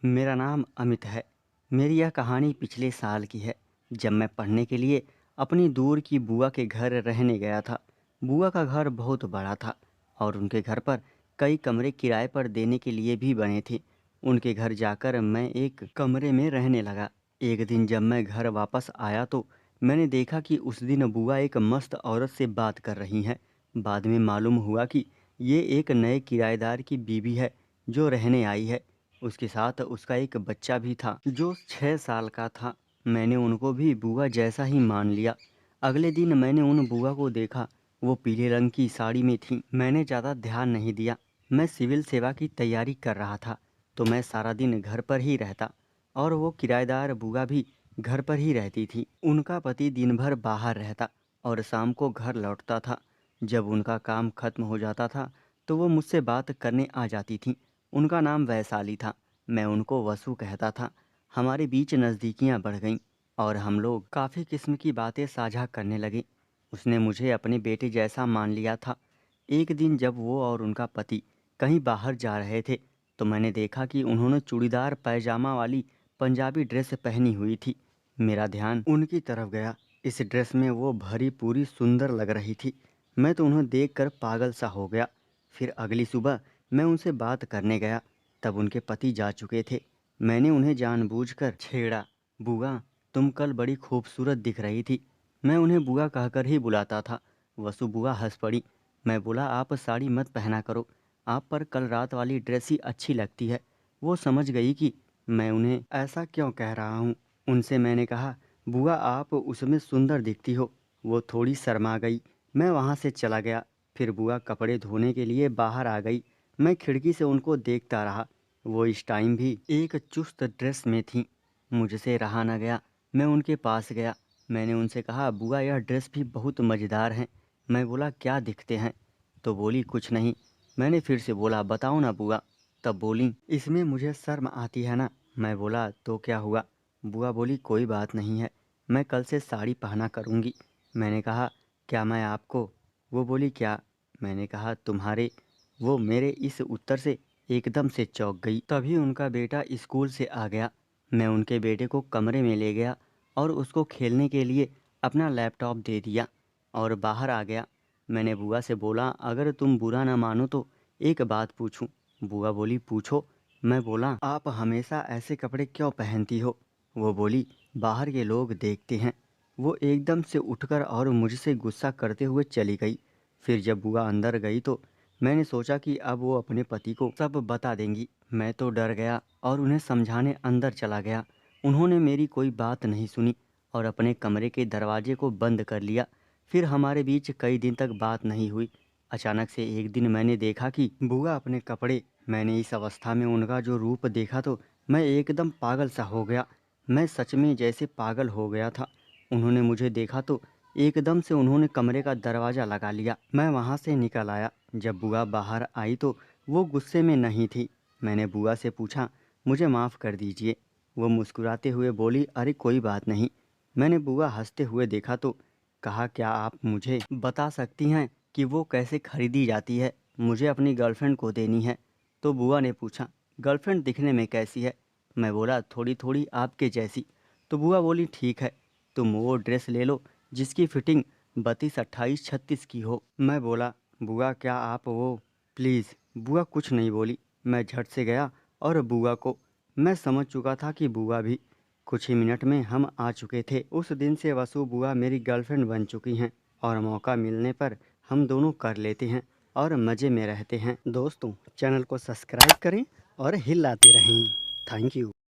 मेरा नाम अमित है। मेरी यह कहानी पिछले साल की है, जब मैं पढ़ने के लिए अपनी दूर की बुआ के घर रहने गया था। बुआ का घर बहुत बड़ा था और उनके घर पर कई कमरे किराए पर देने के लिए भी बने थे। उनके घर जाकर मैं एक कमरे में रहने लगा। एक दिन जब मैं घर वापस आया तो मैंने देखा कि उस दिन बुआ एक मस्त औरत से बात कर रही हैं। बाद में मालूम हुआ कि ये एक नए किराएदार की बीवी है जो रहने आई है। उसके साथ उसका एक बच्चा भी था जो 6 साल का था। मैंने उनको भी बुआ जैसा ही मान लिया। अगले दिन मैंने उन बुआ को देखा। वो पीले रंग की साड़ी में थी। मैंने ज़्यादा ध्यान नहीं दिया। मैं सिविल सेवा की तैयारी कर रहा था तो मैं सारा दिन घर पर ही रहता और वो किराएदार बुआ भी घर पर ही रहती थी। उनका पति दिन भर बाहर रहता और शाम को घर लौटता था। जब उनका काम खत्म हो जाता था तो वो मुझसे बात करने आ जाती थी। उनका नाम वैशाली था। मैं उनको वसु कहता था। हमारे बीच नज़दीकियाँ बढ़ गईं और हम लोग काफ़ी किस्म की बातें साझा करने लगे। उसने मुझे अपने बेटे जैसा मान लिया था। एक दिन जब वो और उनका पति कहीं बाहर जा रहे थे तो मैंने देखा कि उन्होंने चूड़ीदार पैजामा वाली पंजाबी ड्रेस पहनी हुई थी। मेरा ध्यान उनकी तरफ गया। इस ड्रेस में वो भरी पूरी सुंदर लग रही थी। मैं तो उन्हें देखकर पागल सा हो गया। फिर अगली सुबह मैं उनसे बात करने गया, तब उनके पति जा चुके थे। मैंने उन्हें जानबूझकर छेड़ा, बुआ तुम कल बड़ी खूबसूरत दिख रही थी। मैं उन्हें बुआ कहकर ही बुलाता था। वसु बुआ हंस पड़ी। मैं बोला आप साड़ी मत पहना करो, आप पर कल रात वाली ड्रेस ही अच्छी लगती है। वो समझ गई कि मैं उन्हें ऐसा क्यों कह रहा हूँ। उनसे मैंने कहा बुआ आप उसमें सुंदर दिखती हो। वो थोड़ी शर्मा गई। मैं वहाँ से चला गया। फिर बुआ कपड़े धोने के लिए बाहर आ गई। मैं खिड़की से उनको देखता रहा। वो इस टाइम भी एक चुस्त ड्रेस में थी। मुझसे रहा न गया। मैं उनके पास गया। मैंने उनसे कहा बुआ यह ड्रेस भी बहुत मज़ेदार है। मैं बोला क्या दिखते हैं? तो बोली कुछ नहीं। मैंने फिर से बोला बताओ ना बुआ। तब बोली इसमें मुझे शर्म आती है ना। मैं बोला तो क्या हुआ? बुआ बोली कोई बात नहीं है, मैं कल से साड़ी पहना करूँगी। मैंने कहा क्या मैं आपको? वो बोली क्या? मैंने कहा तुम्हारे। वो मेरे इस उत्तर से एकदम से चौंक गई। तभी उनका बेटा स्कूल से आ गया। मैं उनके बेटे को कमरे में ले गया और उसको खेलने के लिए अपना लैपटॉप दे दिया और बाहर आ गया। मैंने बुआ से बोला अगर तुम बुरा ना मानो तो एक बात पूछूं? बुआ बोली पूछो। मैं बोला आप हमेशा ऐसे कपड़े क्यों पहनती हो? वो बोली बाहर के लोग देखते हैं। वो एकदम से उठकर और मुझसे गुस्सा करते हुए चली गई। फिर जब बुआ अंदर गई तो मैंने सोचा कि अब वो अपने पति को सब बता देंगी। मैं तो डर गया और उन्हें समझाने अंदर चला गया। उन्होंने मेरी कोई बात नहीं सुनी और अपने कमरे के दरवाजे को बंद कर लिया। फिर हमारे बीच कई दिन तक बात नहीं हुई। अचानक से एक दिन मैंने देखा कि बुआ अपने कपड़े। मैंने इस अवस्था में उनका जो रूप देखा तो मैं एकदम पागल सा हो गया। मैं सच में जैसे पागल हो गया था। उन्होंने मुझे देखा तो एकदम से उन्होंने कमरे का दरवाज़ा लगा लिया। मैं वहाँ से निकल आया। जब बुआ बाहर आई तो वो गुस्से में नहीं थी। मैंने बुआ से पूछा मुझे माफ़ कर दीजिए। वो मुस्कुराते हुए बोली अरे कोई बात नहीं। मैंने बुआ हंसते हुए देखा तो कहा क्या आप मुझे बता सकती हैं कि वो कैसे खरीदी जाती है? मुझे अपनी गर्लफ्रेंड को देनी है। तो बुआ ने पूछा गर्लफ्रेंड दिखने में कैसी है? मैं बोला थोड़ी थोड़ी आपके जैसी। तो बुआ बोली ठीक है, तुम वो ड्रेस ले लो जिसकी फिटिंग 32, 28, 36 की हो। मैं बोला बुआ क्या आप वो प्लीज़। बुआ कुछ नहीं बोली। मैं झट से गया और बुआ को। मैं समझ चुका था कि बुआ भी। कुछ ही मिनट में हम आ चुके थे। उस दिन से वसु बुआ मेरी गर्लफ्रेंड बन चुकी हैं और मौका मिलने पर हम दोनों कर लेते हैं और मज़े में रहते हैं। दोस्तों चैनल को सब्सक्राइब करें और हिलाते रहें। Thank you.